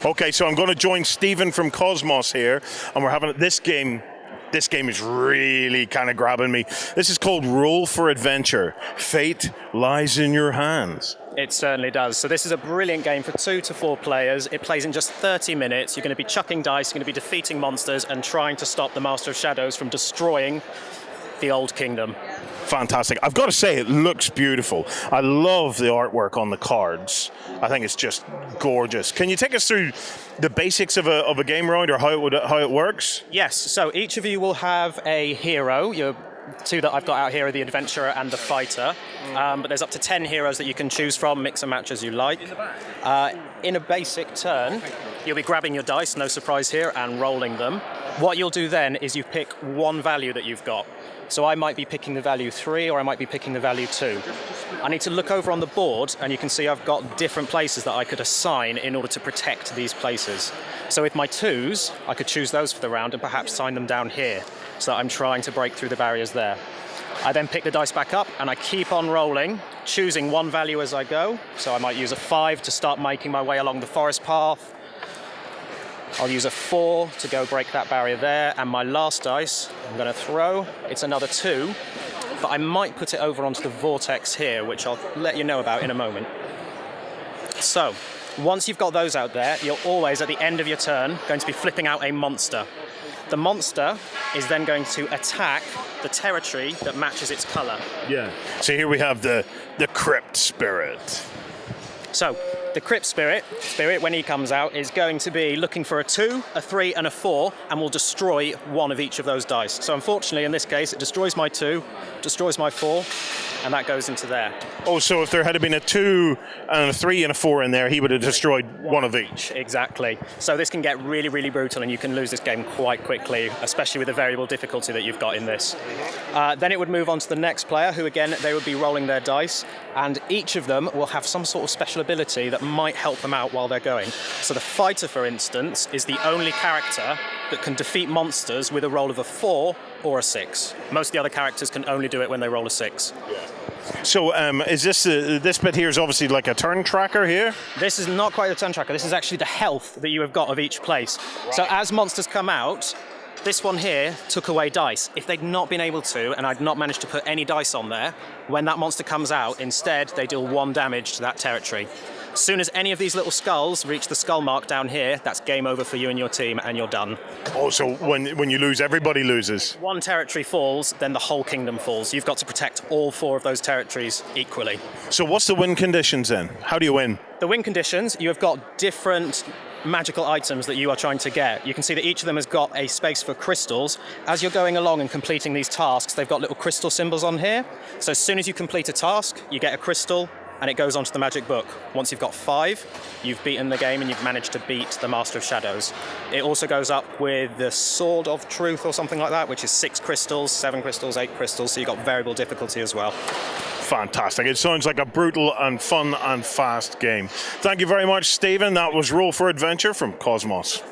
Okay, so I'm going to join Stephen from Kosmos here, and we're having this game. This game is really kind of grabbing me. This is called Roll for Adventure. Fate lies in your hands. It certainly does. So this is a brilliant game for 2 to 4 players. It plays in just 30 minutes. You're going to be chucking dice, you're going to be defeating monsters and trying to stop the Master of Shadows from destroying the Old Kingdom. Fantastic. I've got to say, it looks beautiful. I love the artwork on the cards. I think it's just gorgeous. Can you take us through the basics of a game round, or how it works? Yes. So each of you will have a hero. Your two that I've got out here are the adventurer and the fighter. But there's up to 10 heroes that you can choose from, mix and match as you like. In a basic turn, you'll be grabbing your dice, no surprise here, and rolling them. What you'll do then is you pick one value that you've got. So I might be picking the value 3, or I might be picking the value 2. I need to look over on the board, and you can see I've got different places that I could assign in order to protect these places. So with my 2s, I could choose those for the round and perhaps sign them down here, so that I'm trying to break through the barriers there. I then pick the dice back up, and I keep on rolling, choosing one value as I go. So I might use a 5 to start making my way along the forest path. I'll use a 4 to go break that barrier there, and my last dice I'm going to throw. It's another 2, but I might put it over onto the vortex here, which I'll let you know about in a moment. So, once you've got those out there, you're always, at the end of your turn, going to be flipping out a monster. The monster is then going to attack the territory that matches its colour. Yeah. So here we have the Crypt Spirit. So, the Crypt Spirit, when he comes out, is going to be looking for a 2, a 3, and a 4, and will destroy one of each of those dice. So unfortunately, in this case, it destroys my 2, destroys my 4, and that goes into there. Oh, so if there had been a 2 and a 3 and a 4 in there, he would have destroyed one of each. Exactly. So this can get really, really brutal, and you can lose this game quite quickly, especially with the variable difficulty that you've got in this. Then it would move on to the next player, who again, they would be rolling their dice, and each of them will have some sort of special ability that might help them out while they're going. So the fighter, for instance, is the only character that can defeat monsters with a roll of a 4 or a 6. Most of the other characters can only do it when they roll a 6. So is this bit here is obviously like a turn tracker here? This is not quite a turn tracker. This is actually the health that you have got of each place. Right. So as monsters come out, this one here took away dice. If they'd not been able to, and I'd not managed to put any dice on there, when that monster comes out, instead they deal 1 damage to that territory. As soon as any of these little skulls reach the skull mark down here, that's game over for you and your team, and you're done. Oh, so when you lose, everybody loses? One territory falls, then the whole kingdom falls. You've got to protect all 4 of those territories equally. So what's the win conditions then? How do you win? The win conditions, you have got different magical items that you are trying to get. You can see that each of them has got a space for crystals. As you're going along and completing these tasks, they've got little crystal symbols on here. So as soon as you complete a task, you get a crystal, and it goes onto the magic book. Once you've got 5, you've beaten the game and you've managed to beat the Master of Shadows. It also goes up with the Sword of Truth or something like that, which is 6 crystals, 7 crystals, 8 crystals, so you've got variable difficulty as well. Fantastic. It sounds like a brutal and fun and fast game. Thank you very much, Stephen. That was Roll for Adventure from Kosmos.